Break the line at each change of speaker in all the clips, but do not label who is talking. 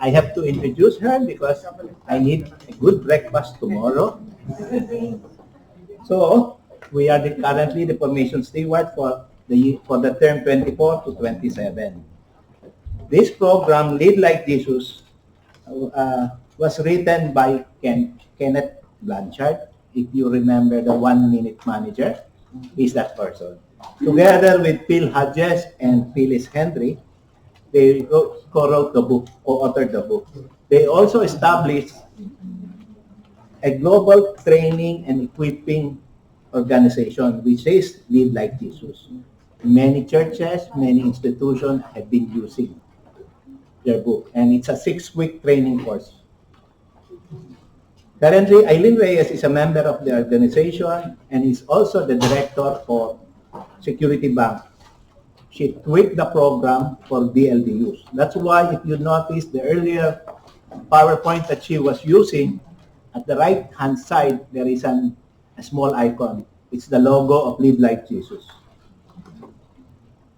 I have to introduce her because I need a good breakfast tomorrow. So we are currently the formation steward for the term 24 to 27. This program, Lead Like Jesus, was written by Kenneth Blanchard. If you remember the 1 Minute Manager, he's that person. Together with Phil Hodges and Phyllis Henry, they co-wrote the book, co-authored the book. They also established a global training and equipping organization which is Lead Like Jesus. Many churches, many institutions have been using their book, and it's a 6-week training course. Currently, Eileen Reyes is a member of the organization and is also the director for Security Bank. She tweaked the program for BLDUs. That's why if you notice the earlier PowerPoint that she was using, at the right-hand side, there is a small icon. It's the logo of Lead Like Jesus.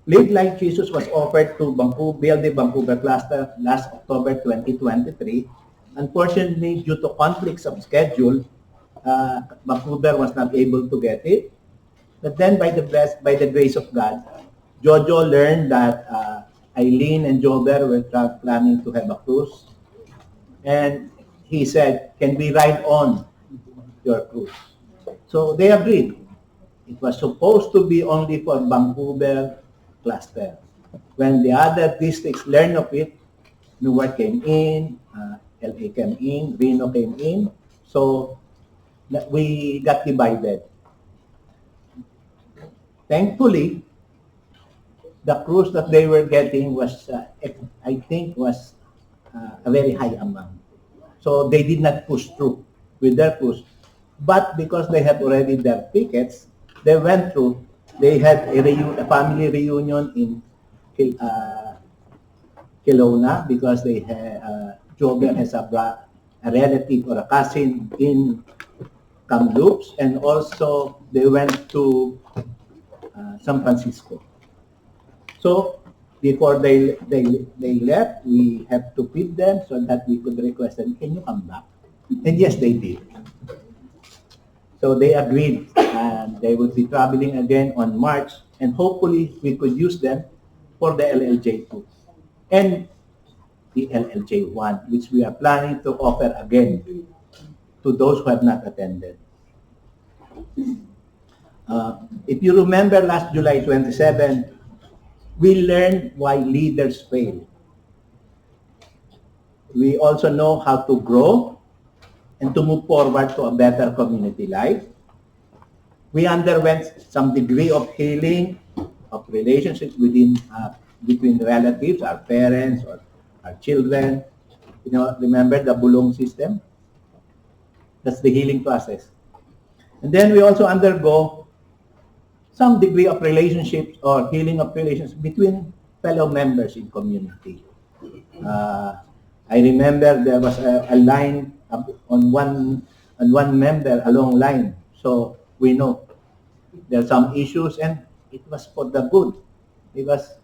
Lead Like Jesus was offered to BLD Vancouver Cluster last October 2023. Unfortunately, due to conflicts of schedule, Vancouver was not able to get it. But then by the grace of God, Jojo learned that Eileen and Jober were planning to have a cruise. And he said, can we ride on your cruise? So they agreed. It was supposed to be only for Vancouver Cluster. When the other districts learned of it, Newark came in, LA came in, Reno came in. So we got divided. Thankfully, the cruise that they were getting was, I think, was a very high amount. So they did not push through with their cruise. But because they had already their tickets, they went through. They had a family reunion in Kelowna because they had, Jober has a relative or a cousin in Kamloops, and also they went to San Francisco. So before they left, we have to feed them so that we could request them, can you come back? And yes, they did. So they agreed, and they would be traveling again on March, and hopefully we could use them for the LLJ2 and the LLJ1, which we are planning to offer again to those who have not attended. If you remember last July 27, we learned why leaders fail. We also know how to grow and to move forward to a better community life. We underwent some degree of healing of relationships between relatives, our parents, or our children. You know, remember the Bulong system? That's the healing process. And then we also undergo some degree of relationships or healing of relations between fellow members in community. I remember there was a line on one member, a long line. So we know there are some issues, and it was for the good because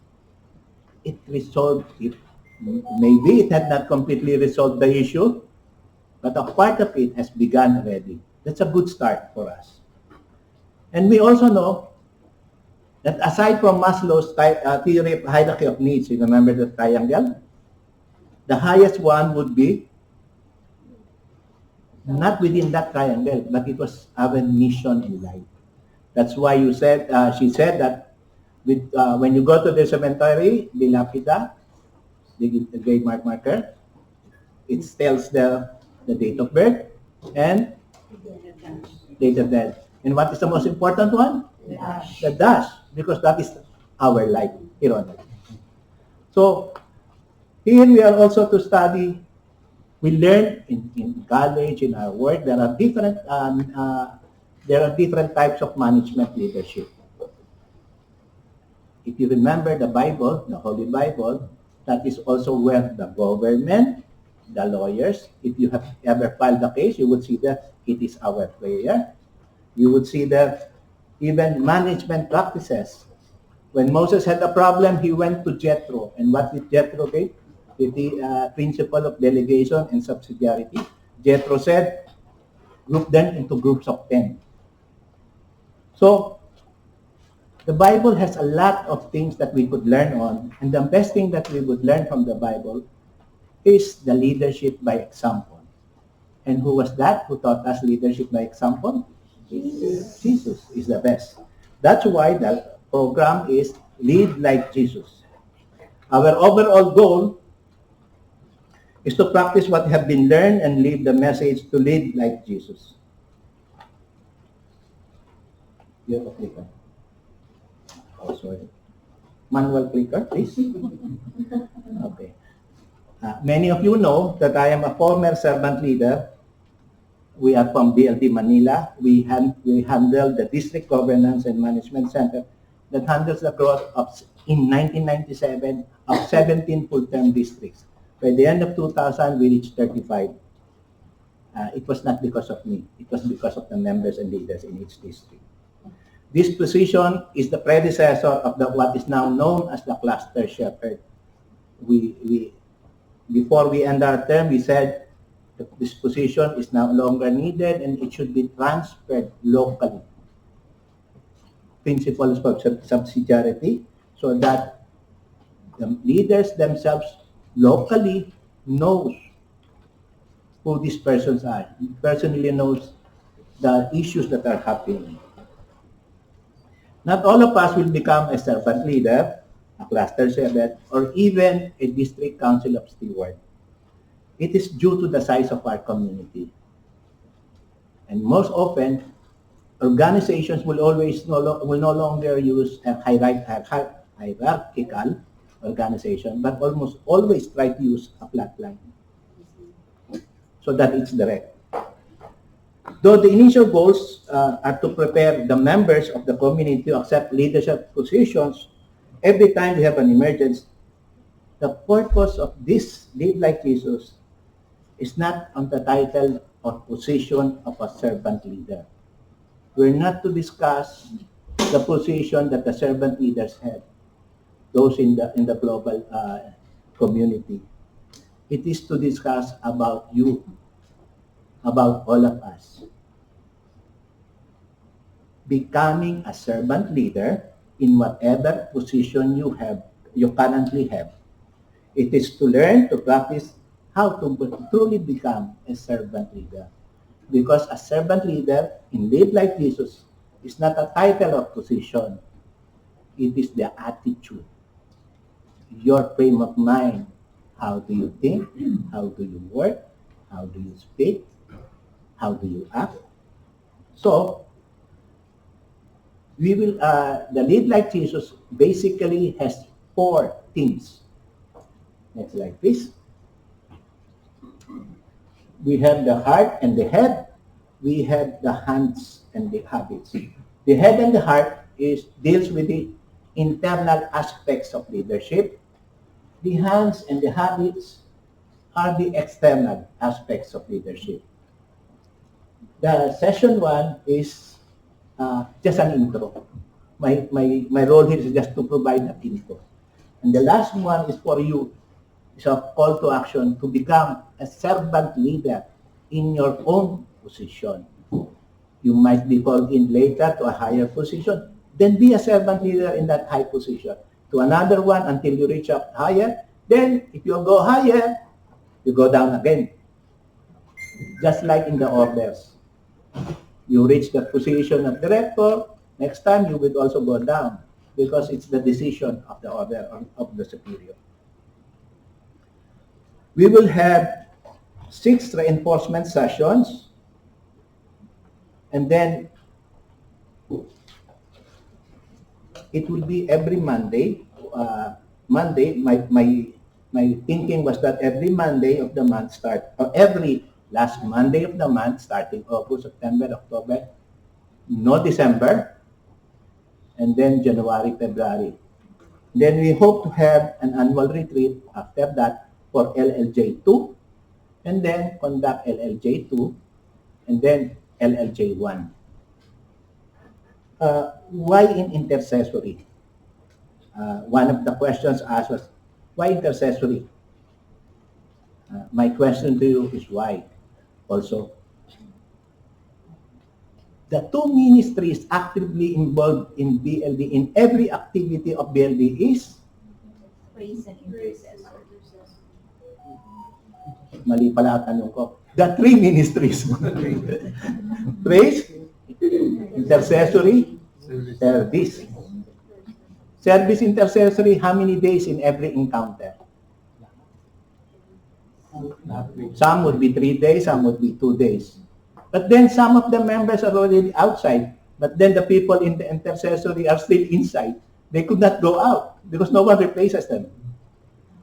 it resolved it. Maybe it had not completely resolved the issue, but a part of it has begun already. That's a good start for us. And we also know that aside from Maslow's theory of hierarchy of needs, you remember the triangle? The highest one would be not within that triangle, but it was our mission in life. That's why she said that when you go to the cemetery, the lapida, the grave marker, it tells the date of birth and date of death. And what is the most important one? The dash, because that is our life here on earth. So here we are also to study. We learn in college, in our work, there are different types of management leadership. If you remember the Bible, the Holy Bible, that is also where the government, the lawyers, if you have ever filed a case, you would see that it is our prayer. You would see that even management practices. When Moses had a problem, he went to Jethro. And what did Jethro do? the principle of delegation and subsidiarity. Jethro said, group them into groups of 10. So, the Bible has a lot of things that we could learn on, and the best thing that we would learn from the Bible is the leadership by example. And who was that who taught us leadership by example? Jesus. Jesus is the best. That's why the program is Lead Like Jesus. Our overall goal is to practice what have been learned and lead the message to lead like Jesus. You have a clicker. Oh, sorry. Manual clicker, please. Okay. Many of you know that I am a former servant leader. We are from DLD Manila. We handle the District Governance and Management Center that handles the growth of, in 1997, of 17 full-term districts. By the end of 2000, we reached 35. It was not because of me. It was because of the members and leaders in each district. This position is the predecessor of what is now known as the cluster shepherd. Before we end our term, we said that this position is no longer needed and it should be transferred locally. Principles of subsidiarity, so that the leaders themselves locally knows who these persons are, personally knows the issues that are happening. Not all of us will become a servant leader, a cluster shepherd, or even a district council of steward. It is due to the size of our community. And most often, organizations will no longer use a hierarchical organization, but almost always try to use a flat line so that it's direct. Though the initial goals are to prepare the members of the community to accept leadership positions, every time we have an emergency, the purpose of this Lead Like Jesus is not on the title or position of a servant leader. We're not to discuss the position that the servant leaders have, those in the global community. It is to discuss about you, about all of us. Becoming a servant leader in whatever position you currently have. It is to learn to practice how to truly become a servant leader. Because a servant leader in Lead Like Jesus is not a title or position. It is the attitude, your frame of mind. How do you think? How do you work? How do you speak? How do you act? So, we will, the Lead Like Jesus basically has 4 themes. Next slide, please. We have the heart and the head. We have the hands and the habits. The head and the heart deals with the internal aspects of leadership. The hands and the habits are the external aspects of leadership. The session 1 is just an intro. My role here is just to provide that info. And the last one is for you. It's a call to action to become a servant leader in your own position. You might be called in later to a higher position. Then be a servant leader in that high position. To another one until you reach up higher. Then if you go higher, you go down again. Just like in the orders. You reach the position of director, next time you will also go down because it's the decision of the order of the superior. We will have 6 reinforcement sessions, and then it will be every Monday. My thinking was that every Monday of the month or every last Monday of the month, starting August, September, October, no December, and then January, February. Then we hope to have an annual retreat after that for LLJ2, and then conduct LLJ2, and then LLJ1. Why in intercessory? One of the questions asked was, why intercessory? My question to you is why? Also, the two ministries actively involved in BLD, in every activity of BLD is?
Praise and intercessor.
Mali pala ang tanong ko. The three ministries. Praise, intercessory, service. Service intercessory, how many days in every encounter? Some would be 3 days, some would be 2 days. But then some of the members are already outside, but then the people in the intercessory are still inside. They could not go out because no one replaces them.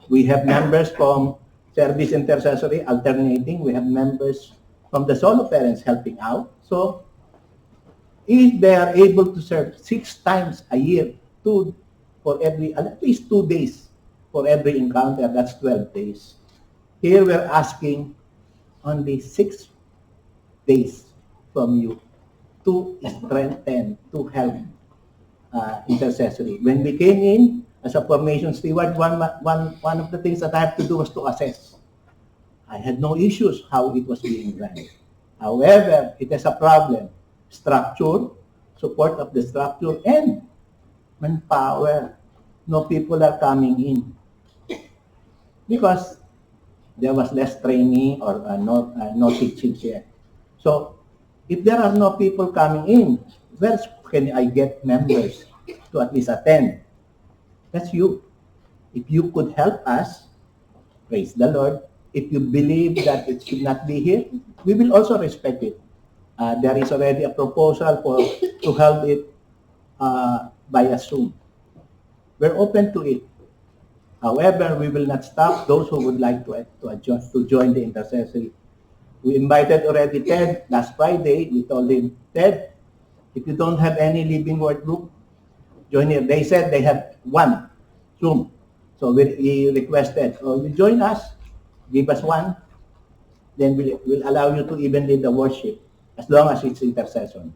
We have members from service intercessory alternating. We have members from the solo parents helping out. So if they are able to serve 6 times a year, at least 2 days for every encounter, that's 12 days. Here we're asking only 6 days from you to strengthen, to help intercessory. When we came in as a formation steward, one of the things that I have to do was to assess. I had no issues how it was being run. However, it is a problem. Structure, support of the structure, and manpower. No people are coming in. Because there was less training or no teaching here. So, if there are no people coming in, where can I get members to at least attend? That's you. If you could help us, praise the Lord. If you believe that it should not be here, we will also respect it. There is already a proposal to hold it via Zoom. We're open to it. However, we will not stop those who would like to join the intercessory. We invited already Ted last Friday. We told him, Ted, if you don't have any living word group, join here. They said they have one Zoom. So we requested, you join us, give us one, then we'll allow you to even lead the worship as long as it's intercession.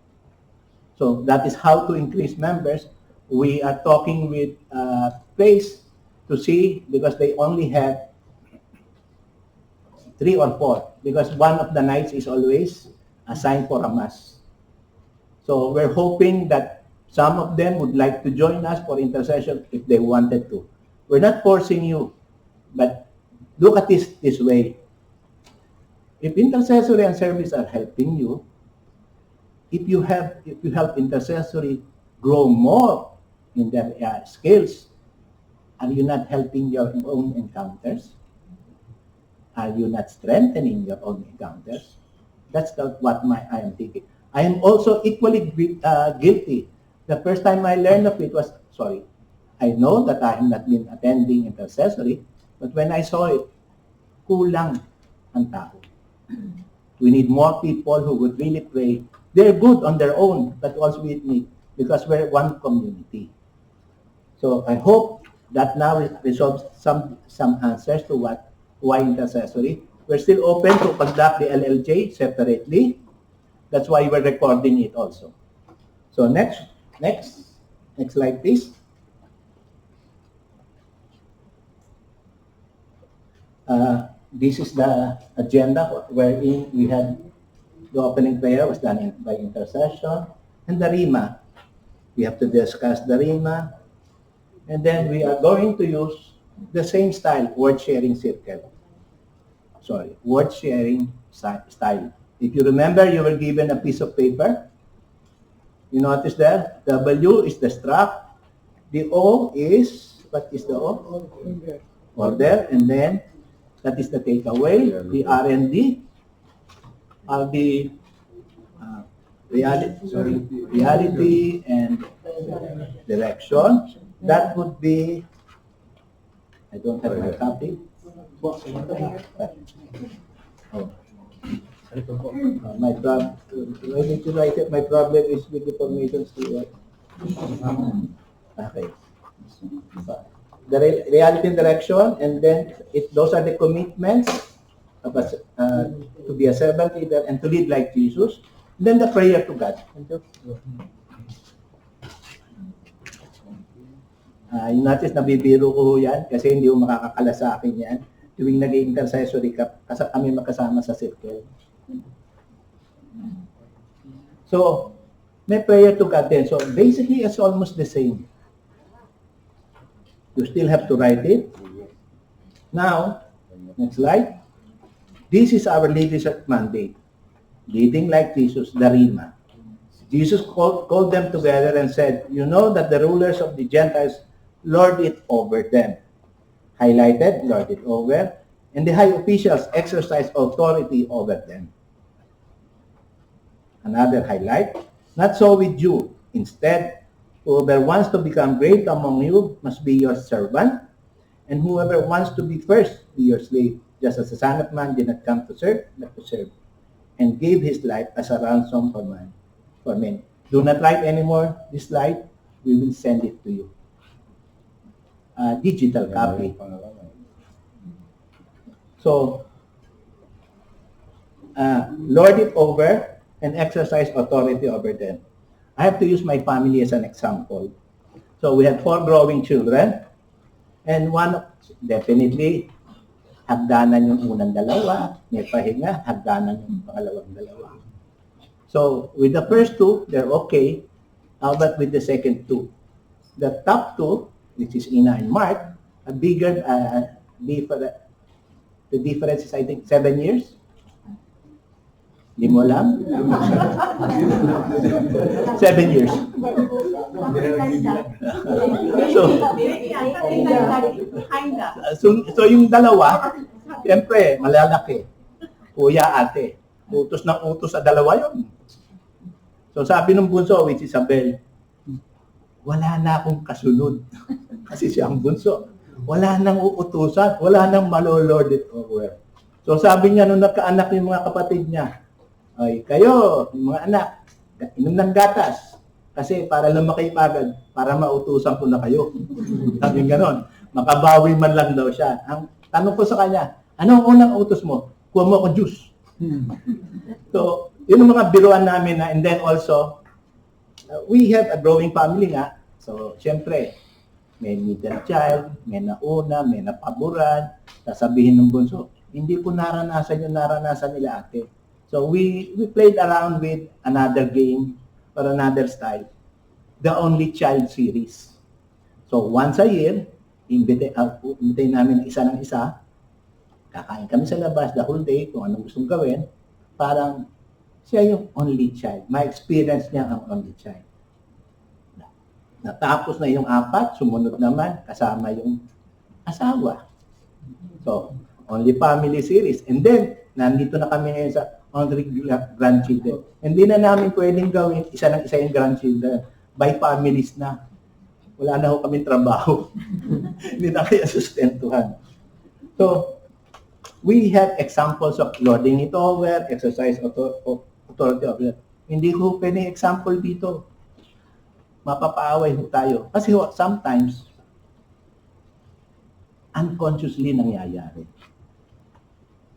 So that is how to increase members. We are talking with Praise to see, because they only have 3 or 4, because one of the nights is always assigned for a mass. So we're hoping that some of them would like to join us for intercession if they wanted to. We're not forcing you, but look at this way. If intercessory and service are helping you, if you help intercessory grow more in their skills, are you not helping your own encounters? Are you not strengthening your own encounters? That's what I am thinking. I am also equally guilty. The first time I learned of it was, I know that I have not been attending intercessory, but when I saw it, kulang ang tao. We need more people who would really pray. They're good on their own, but also we need, because we're one community. So I hope that now resolves some answers to why intercessory. We're still open to conduct the LLJ separately. That's why we're recording it also. So next slide, please. This is the agenda wherein we had the opening prayer was done by intercession, and the Rima. We have to discuss the Rima, and then we are going to use the same style, word sharing circle. Word sharing style. If you remember, you were given a piece of paper. You notice there, W is the struct, the O is, what is the O? Order, and then that is the takeaway. The R&D are the reality and direction. That would be, I don't have my copy. My problem, why did you write it? My problem is with the formation steward. Okay. The reality and direction, and then those are the commitments of us, to be a servant leader and to lead like Jesus. And then the prayer to God. You notice, nabibiro ko yan kasi hindi mo makakakala sa akin yan. tuwing nag-intercessory ka, kami makasama sa circle. So, may prayer to God din. So, basically, it's almost the same. You still have to write it. Now, next slide. This is our leadership mandate. Leading like Jesus, the Rima. Jesus called them together and said, you know that the rulers of the Gentiles lord it over them. Highlighted, lord it over. And the high officials exercise authority over them. Another highlight, not so with you. Instead, whoever wants to become great among you must be your servant, and whoever wants to be first, be your slave, just as the Son of Man did not come to serve, but to serve, and gave his life as a ransom for men. Do not write anymore this slide. We will send it to you. Digital copy. So, lord it over and exercise authority over them. I have to use my family as an example. So we had 4 growing children, and one, definitely, hagdanan yung unang dalawa, may pahinga, hagdanan yung pangalawang dalawa. So with the first 2, they're okay. How about with the second 2? The top 2, which is Ina and Mark, a bigger difference. The difference is, I think, 7 years. Di mo alam? 7 years. So yung dalawa, siyempre, malalaki. Kuya, ate. Utos ng utos sa dalawa yun. So sabi ng bunso, which is Isabel, wala na akong kasunod. Kasi siya ang bunso. Wala nang uutusan, wala nang malolord it over. So sabi niya, nung nagkaanak yung mga kapatid niya, ay kayo, yung mga anak, inom ng gatas. Kasi para lumaki agad, para mautusan ko na kayo. Sabi ganon. Makabawi man lang daw siya. Ang tanong ko sa kanya, anong unang utos mo? Kuha mo ako juice. So, yun ang mga biruan namin na, and then also, we have a growing family nga. So, syempre, may middle child, may nauna, may napaboran. Sasabihin ng bunso, hindi ko naranasan yung naranasan nila ate. So, we played around with another game or another style. The Only Child series. So, once a year, imbite namin isa ng isa. Kakain kami sa labas the whole day kung anong gustong gawin. Parang siya yung only child. My experience niya ang only child. Natapos na yung 4, sumunod naman kasama yung asawa. So, only family series. And then, nandito na kami ngayon sa only grandchildren. Hindi na namin pwedeng gawin isa ng isa yung grandchildren. By families na. Wala na ho kaming trabaho. Hindi na kaya sustentuhan. So, we have examples of lording it over, exercise authority over. Hindi ko pwedeng example dito. Mapapaaway ho tayo. Kasi ho, sometimes, unconsciously nangyayari.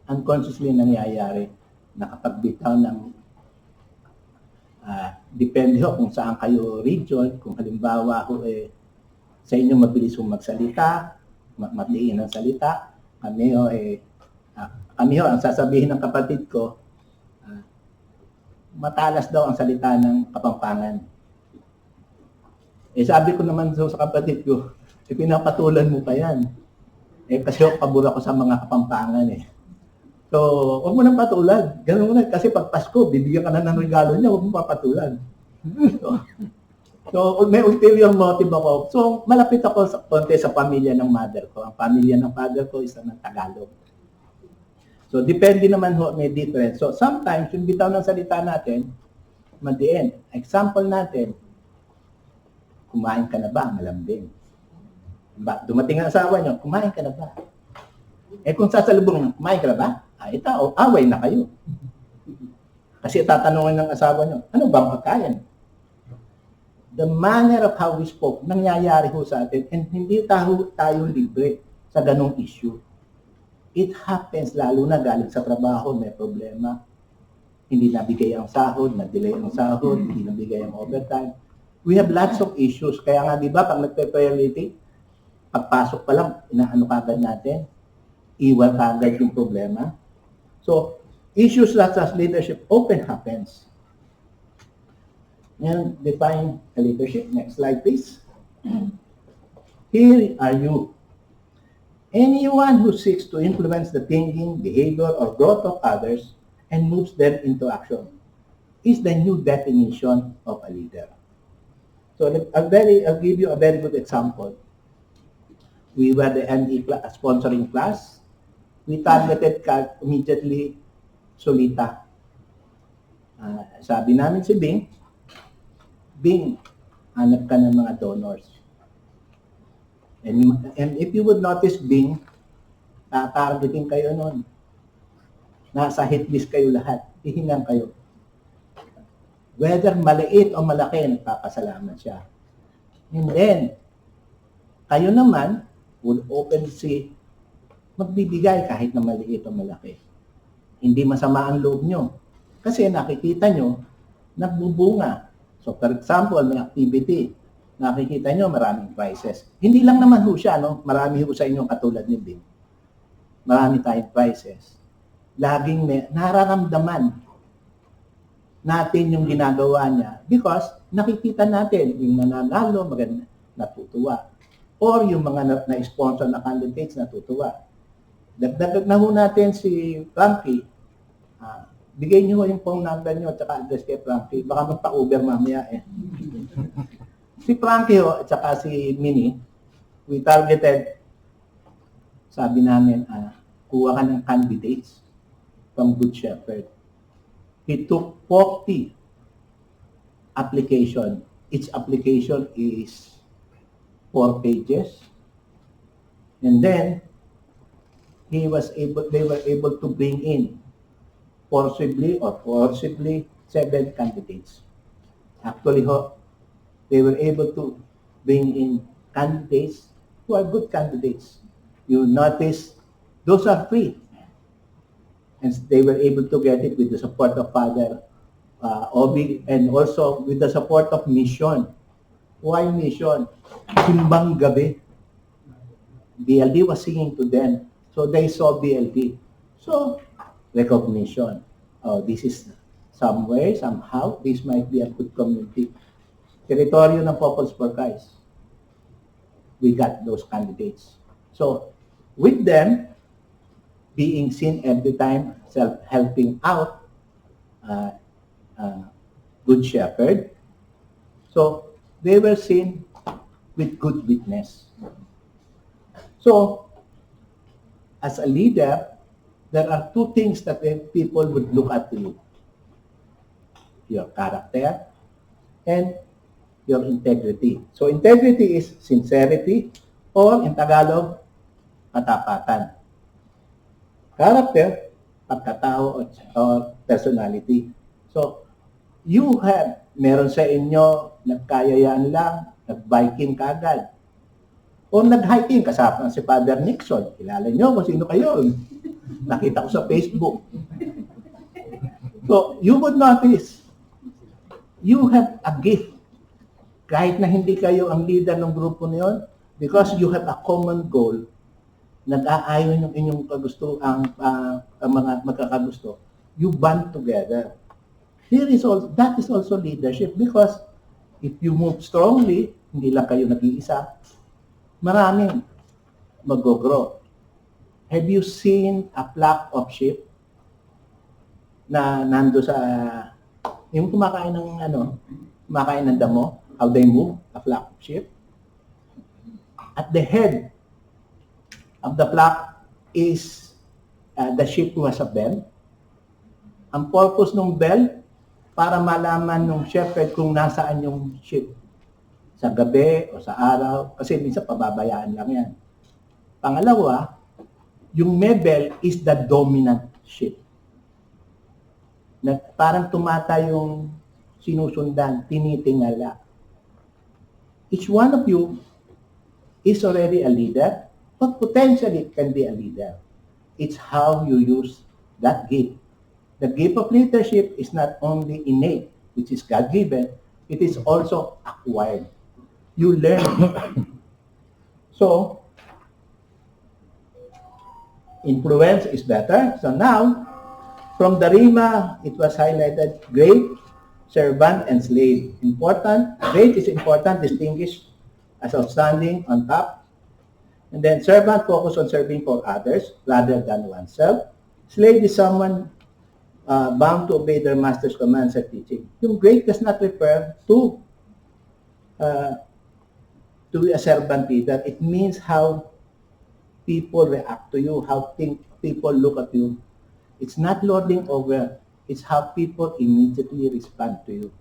Unconsciously nangyayari. Nakapagbitaw ng depende ho kung saan kayo region. Kung halimbawa ho, sa inyo mabilis ho magsalita, matiin ang salita. Kami ho, ang sasabihin ng kapatid ko, matalas daw ang salita ng Kapampangan. Sabi ko naman sa kapatid ko, pinapatulan mo pa yan. Kasi pabura ko sa mga Kapampangan So, huwag mo nang patulan. Ganun mo na. Kasi pag Pasko, bibigyan ka na ng regalo niya, huwag mo papatulan. So, may ulterior motive ako. So, malapit ako sa konti sa pamilya ng mother ko. Ang pamilya ng father ko is ng Tagalog. So, depende naman ho, may difference. So, sometimes, yung bitaw ng salita natin, madiin. Example natin, kumain ka na ba? Malambing. Dumating ang asawa niyo, kumain ka na ba? Kung sasalubong, kumain ka na ba? Ito, away na kayo. Kasi tatanungin ng asawa niyo, ano bang pagkain? The manner of how we spoke, nangyayari ho sa atin, and hindi tayo libre sa ganong issue. It happens, lalo na galing sa trabaho, may problema. Hindi nabigay ang sahod, na-delay ang sahod, hindi nabigay ang overtime. We have lots of issues. Kaya nga, di ba, pag nagpe-prayer meeting, pagpasok pa lang, inaano kagad natin. iwan agad yung problema. So, issues such as leadership often happens. And define a leadership. Next slide, please. Here are you. Anyone who seeks to influence the thinking, behavior, or growth of others and moves them into action is the new definition of a leader. So I'll give you a very good example. We were the ME sponsoring class. We targeted immediately Solita. Sabi namin si Bing, hanap ka ng mga donors. And if you would notice, Bing, targeting kayo nun. Nasa hit list kayo lahat. Hihingan kayo. Whether maliit o malaki, nagpapasalamat siya. And then, kayo naman would open see, magbibigay kahit na maliit o malaki. Hindi masama ang loob nyo. Kasi nakikita nyo, nagbubunga. So, for example, may activity. Nakikita nyo, maraming prizes. Hindi lang naman ho siya, no? Marami ho sa inyong katulad ni Bing. Marami tayong prizes. Laging may nararamdaman natin yung ginagawa niya because nakikita natin yung nananalo, maganda, natutuwa. Or yung mga na-sponsor na candidates, natutuwa. Dagdag na ho natin si Frankie. Bigay niyo yung phone number niyo at saka address kay Frankie. Baka magpa-Uber mamaya eh. Si Frankie ho, at saka si Minnie, we targeted, sabi namin, kuha ka ng candidates from Good Shepherd. He took 40 application. Each application is 4 pages. And then, they were able to bring in forcibly 7 candidates. Actually, they were able to bring in candidates who are good candidates. You notice, those are free. And they were able to get it with the support of Father Obi and also with the support of Mission. Why Mission? Simbang Gabi. BLD was singing to them. So they saw BLD. So, recognition. Oh, this is somewhere, somehow, this might be a good community. Teritoryo ng People's for Christ. We got those candidates. So, with them, being seen every time, helping out, Good Shepherd. So, they were seen with good witness. So, as a leader, there are 2 things that people would look at you. Your character and your integrity. So, integrity is sincerity or in Tagalog, katapatan. Character, pagkatao or personality. So, meron sa inyo, nagkayayaan lang, nag-biking kaagad. O nag-hiking, kasama si Father Nixon. Kilala nyo kung sino kayo. Nakita ko sa Facebook. So, you would notice, you have a gift. Kahit na hindi kayo ang leader ng grupo niyon, because you have a common goal, nag-aayon yung inyong kagusto, ang mga magkakagusto, you band together. That is also leadership because if you move strongly, hindi lang kayo nag-iisa, maraming mag-grow. Have you seen a flock of sheep na nando sa, yung kumakain ng damo, how they move, a flock of sheep? At the head of the flock is the sheep who has a bell. Ang purpose ng bell, para malaman ng shepherd kung nasaan yung sheep. Sa gabi o sa araw, kasi minsan pababayaan lang yan. Pangalawa, yung may bell is the dominant sheep. Na parang tumata yung sinusundan, tinitingala. Each one of you is already a leader, but potentially can be a leader. It's how you use that gift. The gift of leadership is not only innate, which is God-given, it is also acquired. You learn. So, influence is better. So now, from the Rima, it was highlighted great, servant, and slave. Important. Great is important, distinguished as outstanding on top. And then servant, focus on serving for others rather than oneself. Slave is someone bound to obey their master's commands and teaching. Yung great does not refer to be a servant leader. It means how people react to you, how people look at you. It's not lording over. It's how people immediately respond to you.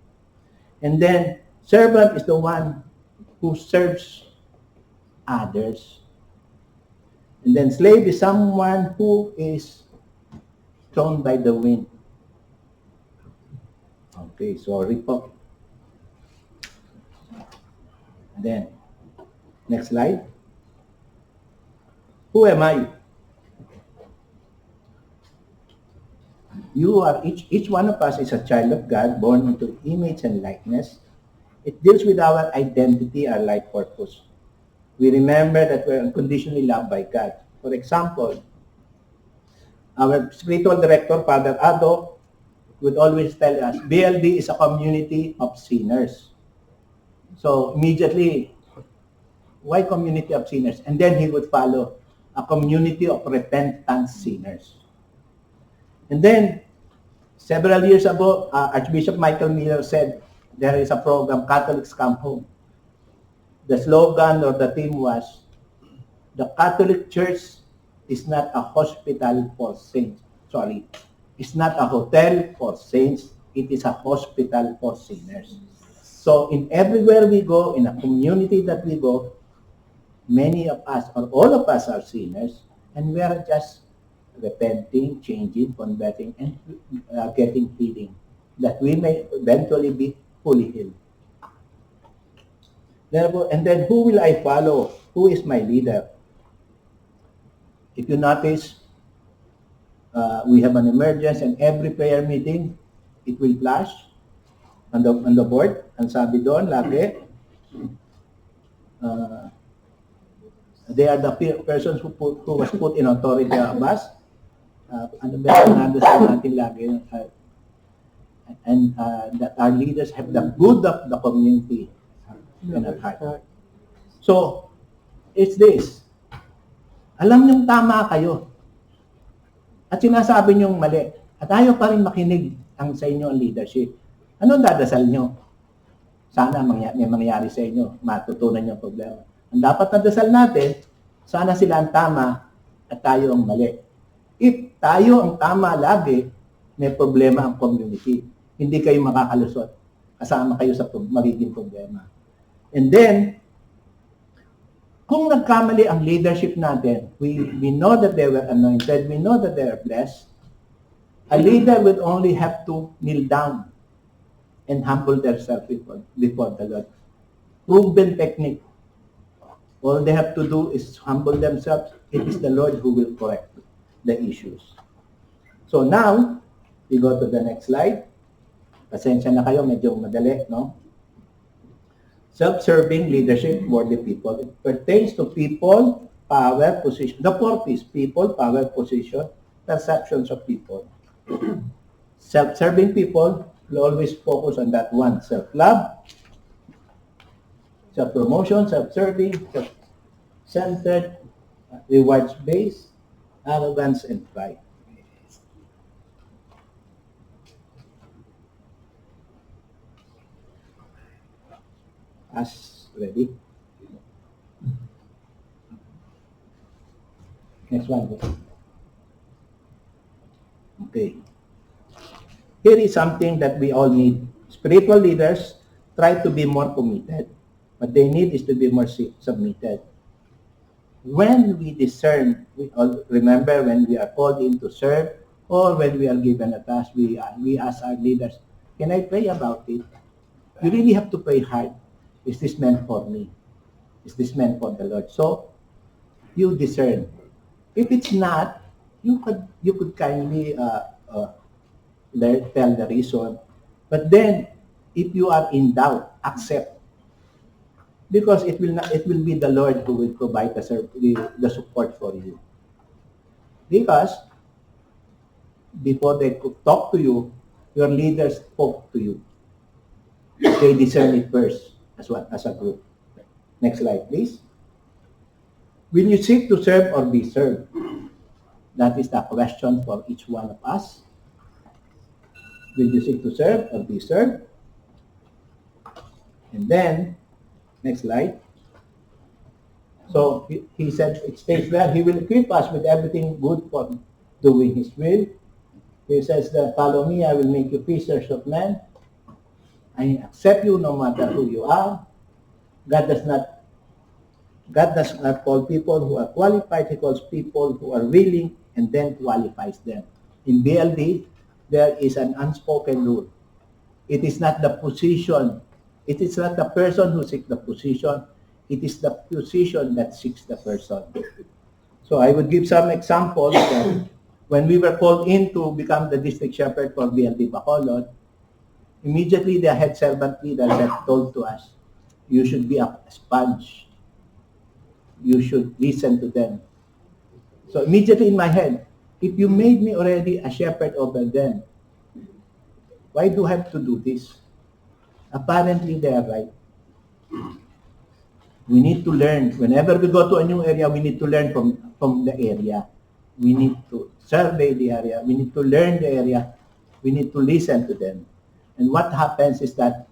And then, servant is the one who serves others. And then, slave is someone who is thrown by the wind. Okay, sorry po. And then, next slide. Who am I? You are each one of us is a child of God, born into image and likeness. It deals with our identity, our life purpose. We remember that we're unconditionally loved by God. For example, our spiritual director, Father Ado, would always tell us, BLD is a community of sinners. So immediately, why community of sinners? And then he would follow, a community of repentant sinners. And then, several years ago, Archbishop Michael Miller said, there is a program, Catholics Come Home. The slogan or the theme was, the Catholic Church is not a hospital for saints. Sorry, it's not a hotel for saints. It is a hospital for sinners. So in everywhere we go, in a community that we go, many of us, or all of us are sinners, and we are just repenting, changing, converting, and getting healing, that we may eventually be fully healed. Therefore, and then who will I follow? Who is my leader? If you notice, we have an emergence, and every prayer meeting, it will flash on the board. Ang sabi doon, lagi, they are the persons who was put in authority of us. Ano ba yung nandasal natin lagi? And that our leaders have the good of the community and at heart. So, it's this. Alam niyong tama kayo. At sinasabi niyong mali. At ayaw pa rin makinig sa inyo ang leadership. Anong dadasal niyo? Sana may mangyari sa inyo. Matutunan niyo ang problema. Ang dapat na dasal natin, sana sila ang tama at tayo ang mali. If tayo ang tama lagi, may problema ang community. Hindi kayo makakalusot. Kasama kayo sa magiging problema. And then, kung nagkamali ang leadership natin, we know that they were anointed, we know that they are blessed, a leader will only have to kneel down and humble themselves before the Lord. Proven technique. All they have to do is humble themselves. It is the Lord who will correct the issues. So now, we go to the next slide. Pasensya na kayo, medyo madali, no? Self-serving leadership for the people. It pertains to people, power, position. The four P's, people, power, position, perceptions of people. Self-serving people will always focus on that one. Self-love, self-promotion, self-serving, self-centered, rewards-based, arrogance, and pride. As ready. Next one. Okay. Here is something that we all need. Spiritual leaders try to be more committed. What they need is to be more submitted. When we discern, we all remember when we are called in to serve or when we are given a task, we ask our leaders, can I pray about it? You really have to pray hard. Is this meant for me? Is this meant for the Lord? So, you discern. If it's not, you could kindly tell the reason. But then, if you are in doubt, accept. Because it will be the Lord who will provide the support for you. Because before they could talk to you, your leaders spoke to you. They discern it first as what as a group. Next slide, please. Will you seek to serve or be served? That is the question for each one of us. Will you seek to serve or be served? And then, next slide. So he said, it states there, he will equip us with everything good for doing his will. He says that, follow me, I will make you fishers of men. I accept you no matter who you are. God does not call people who are qualified. He calls people who are willing and then qualifies them. In BLD, there is an unspoken rule. It is not the position. It is not the person who seeks the position. It is the position that seeks the person. So I would give some examples that when we were called in to become the district shepherd for BLD Bacolod, immediately the head servant leader had told to us, you should be a sponge. You should listen to them. So immediately in my head, if you made me already a shepherd over them, why do I have to do this? Apparently they are right. We need to learn. Whenever we go to a new area, we need to learn from the area. We need to survey the area. We need to learn the area. We need to listen to them. And what happens is that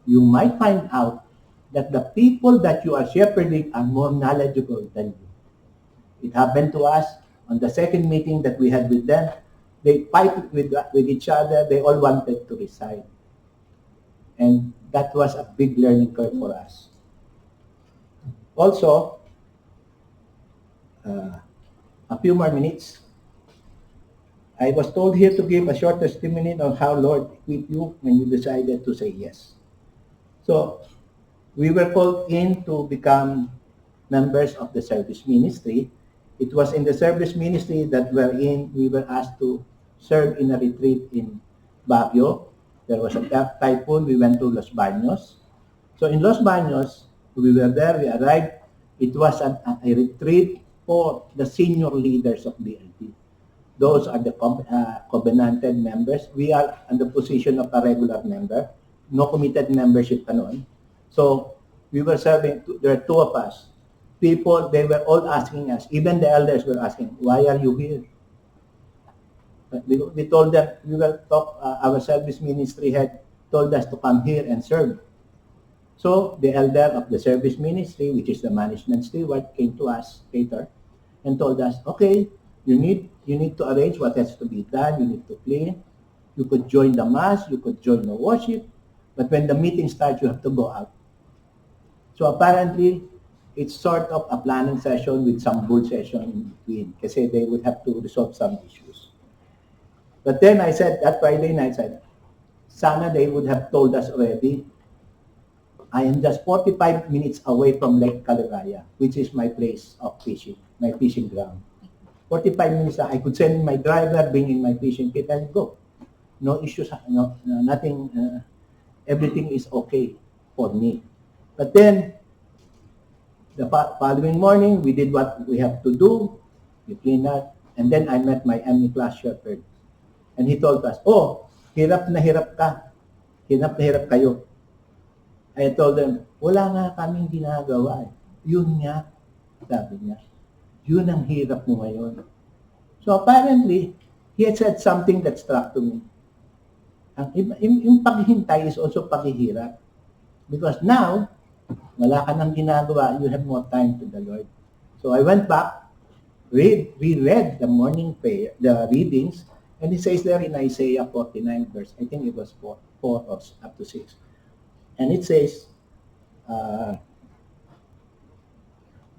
you might find out that the people that you are shepherding are more knowledgeable than you. It happened to us on the second meeting that we had with them. They fight with each other. They all wanted to resign. And that was a big learning curve for us. Also, a few more minutes. I was told here to give a short testimony of how Lord equipped you when you decided to say yes. So, we were called in to become members of the service ministry. It was in the service ministry that we were asked to serve in a retreat in Baguio. There was a typhoon. We went to Los Baños. So in Los Baños, we were there. We arrived. It was a retreat for the senior leaders of BLD. Those are the covenanted members. We are in the position of a regular member. No committed membership kanon. So we were serving. There are two of us. People, they were all asking us. Even the elders were asking, why are you here? We told them, our service ministry head told us to come here and serve. So the elder of the service ministry, which is the management steward, came to us later and told us, okay, you need to arrange what has to be done. You need to clean. You could join the mass. You could join the worship. But when the meeting starts, you have to go out. So apparently, it's sort of a planning session with some bull session in between kasi they would have to resolve some issues. But then I said, that Friday night, I said, sana they would have told us already, I am just 45 minutes away from Lake Caliraya, which is my place of fishing, my fishing ground. 45 minutes, I could send my driver, bring in my fishing kit, and go. No issues, nothing, everything is okay for me. But then, the following morning, we did what we have to do, we cleaned up, and then I met my ME class shepherd. And he told us, oh, hirap na hirap ka. Hirap na hirap kayo. I told them, wala nga kaming ginagawa. Yun nga, sabi niya. Yun ang hirap mo ngayon. So apparently, he had said something that struck to me. Yung paghihintay is also paghihirap. Because now, wala ka nang ginagawa, you have more time to the Lord. So I went back, reread the morning prayer, the readings, and it says there in Isaiah 49 verse, I think it was 4 or up to 6. And it says,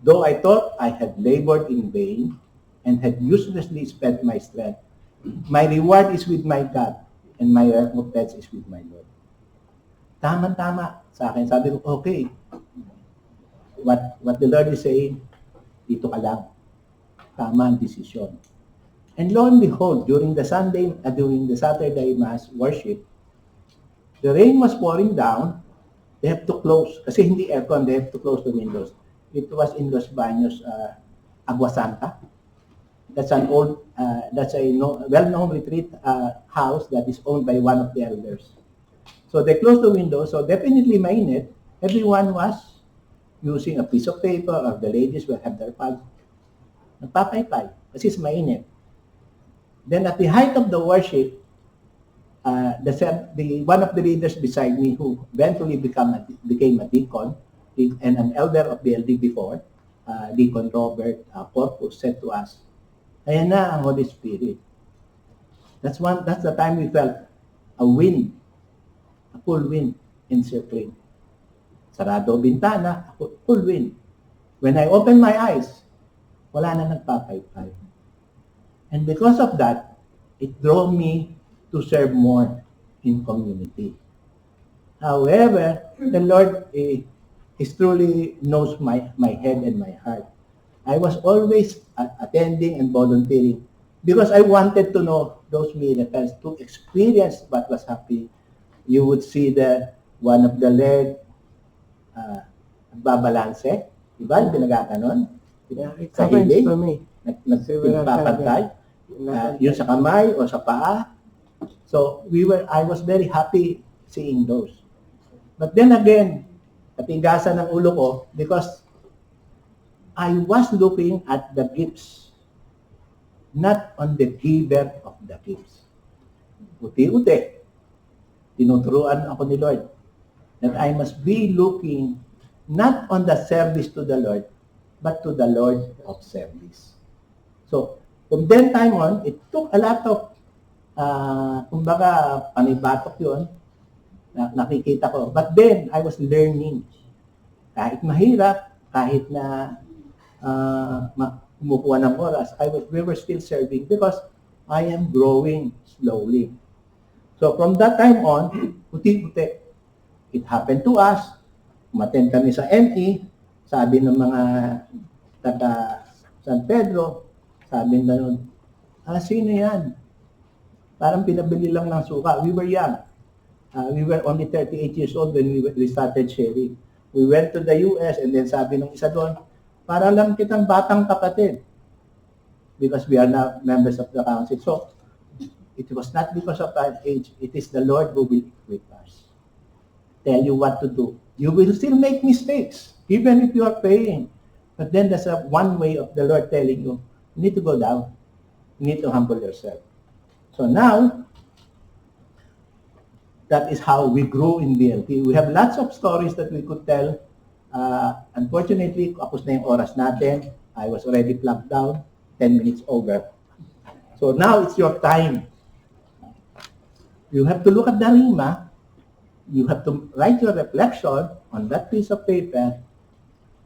though I thought I had labored in vain and had uselessly spent my strength, my reward is with my God and my recompense is with my Lord. Tama-tama sa akin. Sabi ko, okay, what the Lord is saying, dito ka lang. Tama ang desisyon. And lo and behold, during the Saturday Mass worship, the rain was pouring down. They have to close. Kasi hindi aircon, they have to close the windows. It was in Los Baños, Agua Santa. That's an old, that's a well-known retreat house that is owned by one of the elders. So they closed the window. So definitely mainit. Everyone was using a piece of paper, or the ladies will have their pad. Nagpapaypay kasi is mainit. Then at the height of the worship, one of the leaders beside me, who eventually became a deacon and an elder of the LD before, Deacon Robert Corpus, said to us, "Ayan na ang Holy Spirit." That's the time we felt a wind, a full wind encircling. Sarado bintana, full wind. When I opened my eyes, wala na nagpapaypay. And because of that, it drove me to serve more in community. However, the Lord is truly knows my head and my heart. I was always attending and volunteering because I wanted to know those miracles, to experience what was happening. You would see one of the leg babalanse, diba? Pinagkakanon.
Yeah, it
Sa
happens
hiling,
to me.
nagpapantay. Yun sa kamay o sa paa. So I was very happy seeing those. But then again, katigasan ng ulo ko because I was looking at the gifts, not on the giver of the gifts. Uti-uti, tinuturuan ako ni Lord that I must be looking not on the service to the Lord, but to the Lord of service. So, from then time on, it took a lot of, kumbaga, panibatok yun, nakikita ko. But then, I was learning. Kahit mahirap, kahit na kumukuha ng oras, we were still serving because I am growing slowly. So, from that time on, puti-puti, it happened to us. Umattend kami sa ME, sabi ng mga taga San Pedro, sabi na nun, sino yan? Parang pinabili lang ng suka. We were young. We were only 38 years old when we started sharing. We went to the US and then sabi ng isa doon, para lang kitang batang kapatid. Because we are now members of the council. So, it was not because of our age. It is the Lord who will equip us. Tell you what to do. You will still make mistakes, even if you are praying. But then there's one way of the Lord telling you, you need to go down. You need to humble yourself. So now, that is how we grew in BLT. We have lots of stories that we could tell. Unfortunately, kapos na yung oras natin. I was already plugged down, 10 minutes over. So now it's your time. You have to look at the Rima. You have to write your reflection on that piece of paper,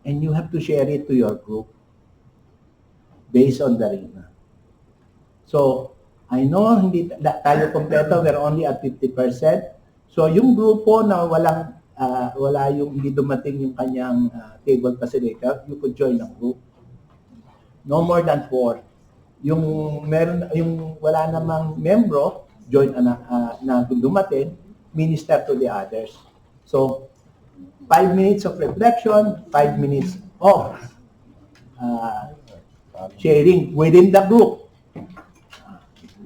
and you have to share it to your group based on the Rima. So, I know hindi tayo kompleto, we're only at 50%. So, yung grupo na wala yung hindi dumating yung kanyang table facilitator, you could join a group. No more than 4. Yung wala namang membro, join na dumating, minister to the others. So, 5 minutes of reflection, 5 minutes of sharing within the group.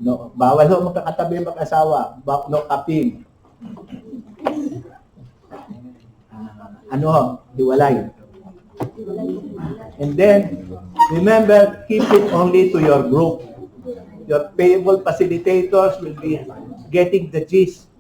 No, bawal ho magkakatabi mag-asawa, no kaping. Hiwalay. And then, remember, keep it only to your group. Your payable facilitators will be getting the gist